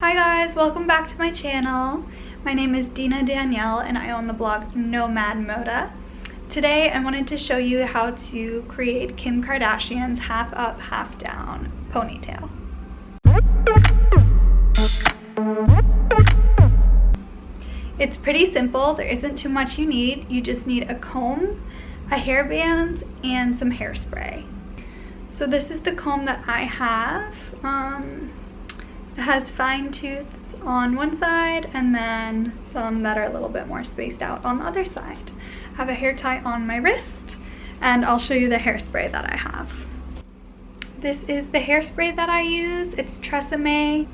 Hi guys, welcome back to my channel. My name is Deena Danielle and I own the blog Nomad Moda. Today I wanted to show you how to create Kim Kardashian's half up, half down ponytail. It's pretty simple, there isn't too much you need. You just need a comb, a hairband, and some hairspray. So this is the comb that I have. It has fine tooths on one side and then some that are a little bit more spaced out on the other side. I have a hair tie on my wrist and I'll show you the hairspray that I have. This is the hairspray that I use. It's Tresemme.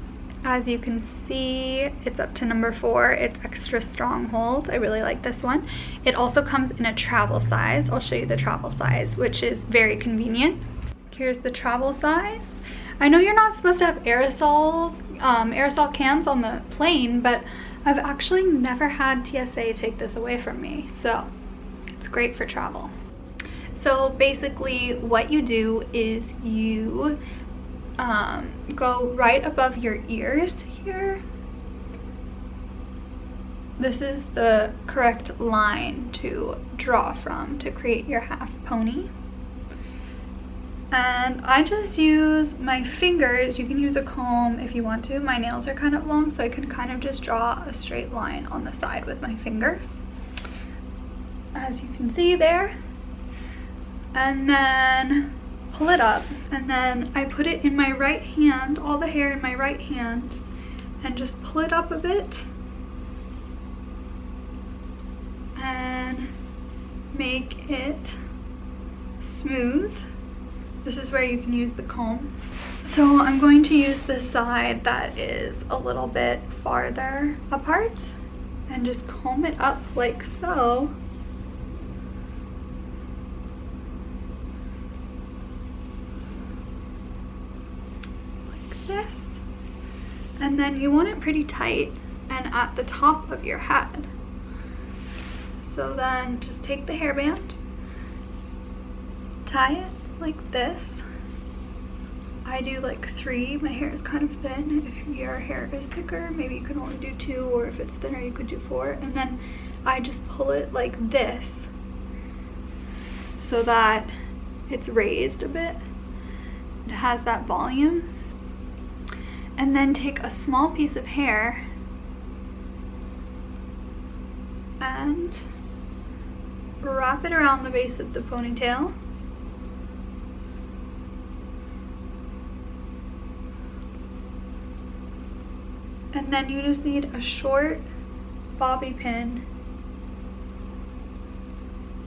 As you can see, it's up to number 4. It's extra strong hold. I really like this one. It also comes in a travel size. I'll show you the travel size, which is very convenient. Here's the travel size. I know you're not supposed to have aerosol cans on the plane, but I've actually never had TSA take this away from me, so it's great for travel. So basically what you do is you go right above your ears here. This is the correct line to draw from to create your half pony. And I just use my fingers. You can use a comb if you want to. My nails are kind of long, so I can kind of just draw a straight line on the side with my fingers, as you can see there. And then pull it up, and then I put it in my right hand, all the hair in my right hand, and just pull it up a bit and make it smooth. This is where you can use the comb. So I'm going to use the side that is a little bit farther apart and just comb it up like so. Like this. And then you want it pretty tight and at the top of your head. So then just take the hairband, tie it like this. I do like 3. My hair is kind of thin. If your hair is thicker, maybe you can only do 2, or if it's thinner you could do 4. And then I just pull it like this so that it's raised a bit. It has that volume. And then take a small piece of hair and wrap it around the base of the ponytail. And then you just need a short bobby pin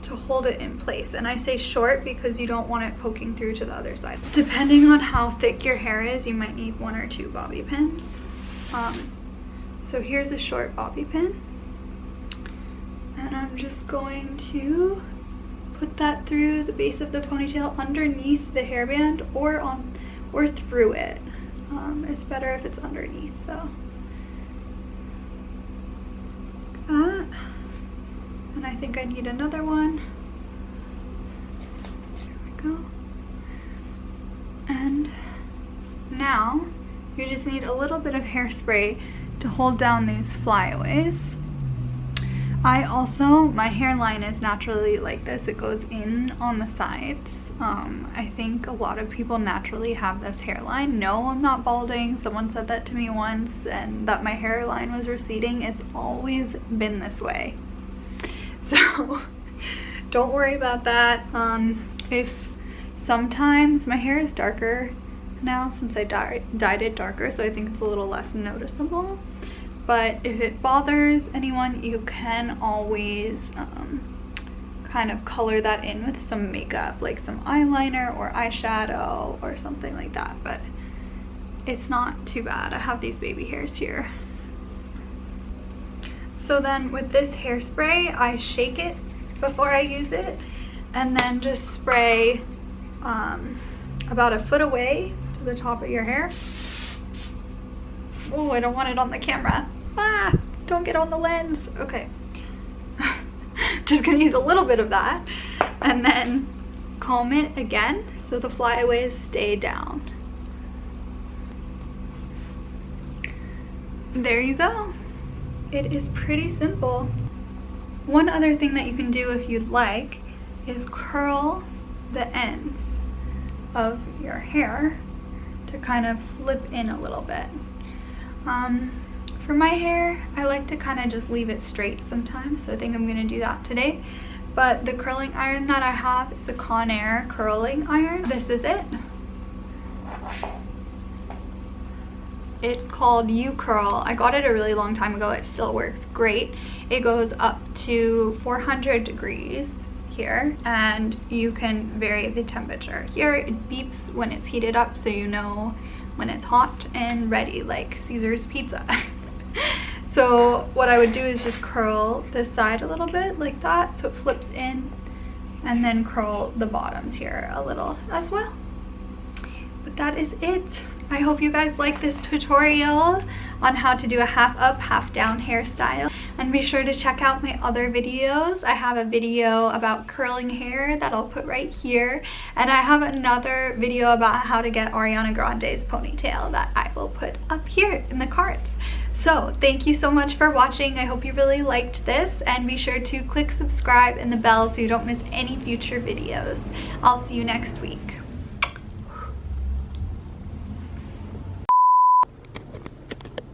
to hold it in place. And I say short because you don't want it poking through to the other side. Depending on how thick your hair is, you might need 1 or 2 bobby pins. So here's a short bobby pin. And I'm just going to put that through the base of the ponytail underneath the hairband or through it. It's better if it's underneath though. And I think I need another one. There we go. And now you just need a little bit of hairspray to hold down these flyaways. My hairline is naturally like this. It goes in on the sides. I think a lot of people naturally have this hairline. No, I'm not balding. Someone said that to me once, and that my hairline was receding. It's always been this way. So don't worry about that. If sometimes my hair is darker now since I dyed it darker, so I think it's a little less noticeable. But if it bothers anyone, you can always kind of color that in with some makeup, like some eyeliner or eyeshadow or something like that. But it's not too bad. I have these baby hairs here. So then with this hairspray, I shake it before I use it and then just spray about a foot away to the top of your hair. Oh, I don't want it on the camera. Ah, don't get on the lens. Okay. Just gonna use a little bit of that and then comb it again so the flyaways stay down. there you go. It is pretty simple. One other thing that you can do if you'd like is curl the ends of your hair to kind of flip in a little bit. For my hair, I like to kind of just leave it straight sometimes, so I think I'm going to do that today. But the curling iron that I have is a Conair curling iron. This is it. It's called U-Curl. I got it a really long time ago. It still works great. It goes up to 400 degrees here, and you can vary the temperature. Here it beeps when it's heated up, so you know when it's hot and ready, like Caesar's pizza. So what I would do is just curl this side a little bit like that, so it flips in, and then curl the bottoms here a little as well. But that is it. I hope you guys like this tutorial on how to do a half up, half down hairstyle. And be sure to check out my other videos. I have a video about curling hair that I'll put right here. And I have another video about how to get Ariana Grande's ponytail that I will put up here in the cards. So thank you so much for watching. I hope you really liked this, and be sure to click subscribe and the bell so you don't miss any future videos. I'll see you next week.